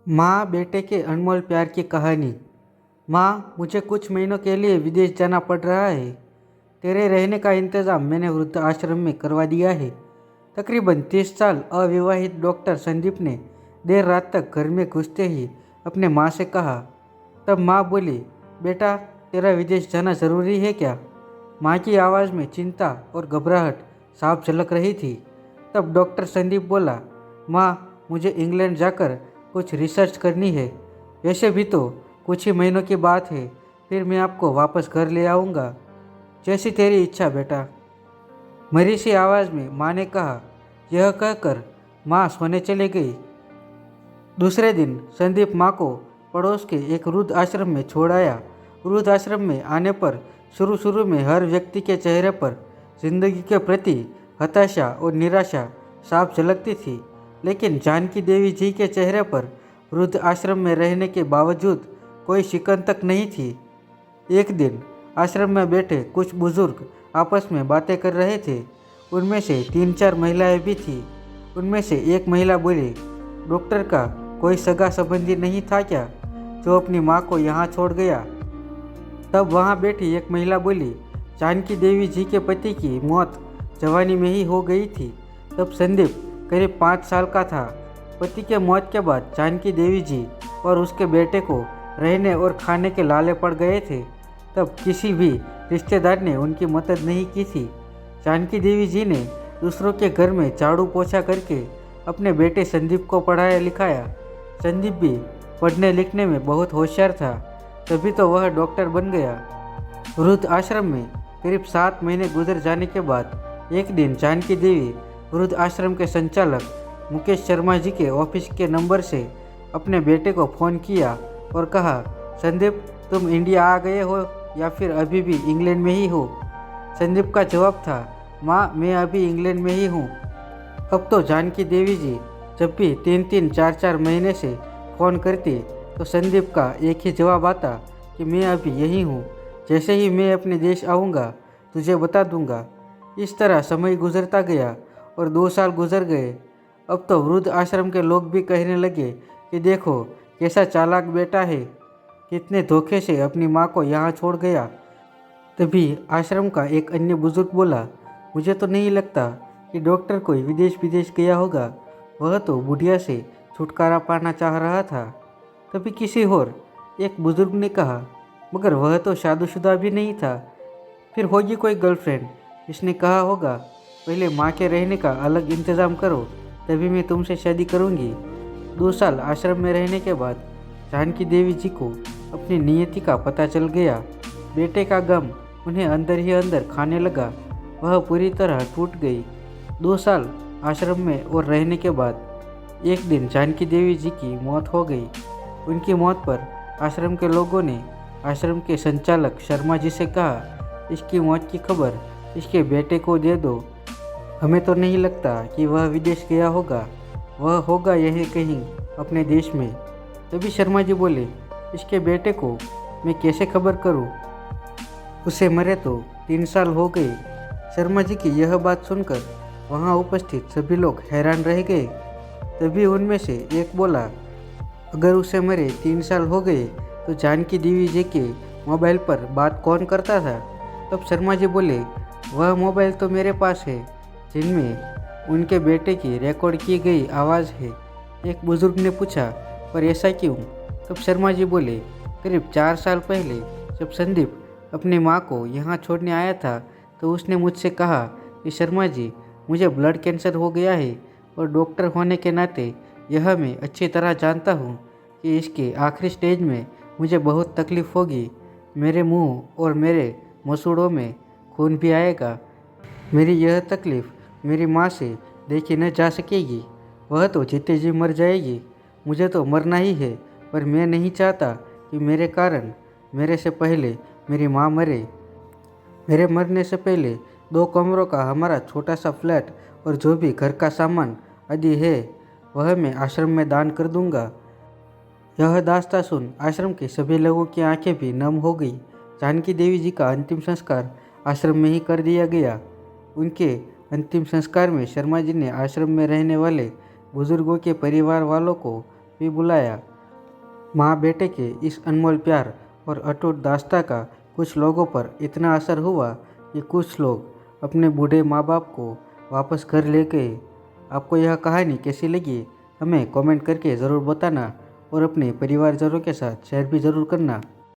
माँ बेटे के अनमोल प्यार की कहानी। माँ, मुझे कुछ महीनों के लिए विदेश जाना पड़ रहा है। तेरे रहने का इंतज़ाम मैंने वृद्ध आश्रम में करवा दिया है। तकरीबन 30 साल अविवाहित डॉक्टर संदीप ने देर रात तक घर में घुसते ही अपने माँ से कहा। तब माँ बोली, बेटा, तेरा विदेश जाना ज़रूरी है क्या? माँ की आवाज़ में चिंता और घबराहट साफ झलक रही थी। तब डॉक्टर संदीप बोला, माँ, मुझे इंग्लैंड जाकर कुछ रिसर्च करनी है। वैसे भी तो कुछ ही महीनों की बात है, फिर मैं आपको वापस घर ले आऊँगा। जैसी तेरी इच्छा बेटा। मरी सी आवाज़ में माँ ने कहा। यह कहकर माँ सोने चली गई। दूसरे दिन संदीप माँ को पड़ोस के एक वृद्ध आश्रम में छोड़ आया। वृद्ध आश्रम में आने पर शुरू में हर व्यक्ति के चेहरे पर जिंदगी के प्रति हताशा और निराशा साफ झलकती थी, लेकिन जानकी देवी जी के चेहरे पर वृद्ध आश्रम में रहने के बावजूद कोई शिकन तक नहीं थी। एक दिन आश्रम में बैठे कुछ बुजुर्ग आपस में बातें कर रहे थे। उनमें से 3-4 महिलाएं भी थीं। उनमें से एक महिला बोली, डॉक्टर का कोई सगा संबंधी नहीं था क्या, जो अपनी माँ को यहाँ छोड़ गया? तब वहाँ बैठी एक महिला बोली, जानकी देवी जी के पति की मौत जवानी में ही हो गई थी। तब संदीप करीब 5 साल का था। पति के मौत के बाद जानकी देवी जी और उसके बेटे को रहने और खाने के लाले पड़ गए थे। तब किसी भी रिश्तेदार ने उनकी मदद नहीं की थी। जानकी देवी जी ने दूसरों के घर में झाड़ू पोछा करके अपने बेटे संदीप को पढ़ाया लिखाया। संदीप भी पढ़ने लिखने में बहुत होशियार था, तभी तो वह डॉक्टर बन गया। वृद्ध आश्रम में करीब 7 महीने गुजर जाने के बाद एक दिन जानकी देवी वृद्ध आश्रम के संचालक मुकेश शर्मा जी के ऑफिस के नंबर से अपने बेटे को फ़ोन किया और कहा, संदीप, तुम इंडिया आ गए हो या फिर अभी भी इंग्लैंड में ही हो? संदीप का जवाब था, माँ, मैं अभी इंग्लैंड में ही हूँ। अब तो जानकी देवी जी जब भी 3-3, 4-4 महीने से फ़ोन करती तो संदीप का एक ही जवाब आता कि मैं अभी यहीं हूँ, जैसे ही मैं अपने देश आऊँगा तुझे बता दूँगा। इस तरह समय गुजरता गया और 2 साल गुजर गए। अब तो वृद्ध आश्रम के लोग भी कहने लगे कि देखो कैसा चालाक बेटा है, कितने धोखे से अपनी माँ को यहाँ छोड़ गया। तभी आश्रम का एक अन्य बुजुर्ग बोला, मुझे तो नहीं लगता कि डॉक्टर कोई विदेश गया होगा, वह तो बुढ़िया से छुटकारा पाना चाह रहा था। तभी किसी और एक बुजुर्ग ने कहा, मगर वह तो शादीशुदा भी नहीं था, फिर होगी कोई गर्लफ्रेंड। इसने कहा होगा, पहले माँ के रहने का अलग इंतज़ाम करो, तभी मैं तुमसे शादी करूँगी। 2 साल आश्रम में रहने के बाद जानकी देवी जी को अपनी नियति का पता चल गया। बेटे का गम उन्हें अंदर ही अंदर खाने लगा। वह पूरी तरह टूट गई। 2 साल आश्रम में और रहने के बाद एक दिन जानकी देवी जी की मौत हो गई। उनकी मौत पर आश्रम के लोगों ने आश्रम के संचालक शर्मा जी से कहा, इसकी मौत की खबर इसके बेटे को दे दो। हमें तो नहीं लगता कि वह विदेश गया होगा, वह होगा यहीं कहीं अपने देश में। तभी शर्मा जी बोले, इसके बेटे को मैं कैसे खबर करूं? उसे मरे तो 3 साल हो गए। शर्मा जी की यह बात सुनकर वहां उपस्थित सभी लोग हैरान रह गए। तभी उनमें से एक बोला, अगर उसे मरे 3 साल हो गए तो जानकी देवी जी के मोबाइल पर बात कौन करता था? तब शर्मा जी बोले, वह मोबाइल तो मेरे पास है, जिनमें उनके बेटे की रिकॉर्ड की गई आवाज़ है। एक बुजुर्ग ने पूछा, पर ऐसा क्यों? तब शर्मा जी बोले, करीब 4 साल पहले जब संदीप अपनी माँ को यहाँ छोड़ने आया था तो उसने मुझसे कहा कि शर्मा जी, मुझे ब्लड कैंसर हो गया है और डॉक्टर होने के नाते यह मैं अच्छी तरह जानता हूँ कि इसके आखिरी स्टेज में मुझे बहुत तकलीफ़ होगी। मेरे मुंह और मेरे मसूड़ों में खून भी आएगा। मेरी यह तकलीफ़ मेरी माँ से देखी न जा सकेगी, वह तो जीते जी मर जाएगी। मुझे तो मरना ही है, पर मैं नहीं चाहता कि मेरे कारण मेरे से पहले मेरी माँ मरे। मेरे मरने से पहले 2 कमरों का हमारा छोटा सा फ्लैट और जो भी घर का सामान आदि है वह मैं आश्रम में दान कर दूंगा। यह दास्तां सुन आश्रम के सभी लोगों की आंखें भी नम हो गई। जानकी देवी जी का अंतिम संस्कार आश्रम में ही कर दिया गया। उनके अंतिम संस्कार में शर्मा जी ने आश्रम में रहने वाले बुजुर्गों के परिवार वालों को भी बुलाया। माँ बेटे के इस अनमोल प्यार और अटूट दास्ता का कुछ लोगों पर इतना असर हुआ कि कुछ लोग अपने बूढ़े माँ बाप को वापस घर ले गए। आपको यह कहानी कैसी लगी हमें कमेंट करके ज़रूर बताना और अपने परिवारजनों के साथ शेयर भी ज़रूर करना।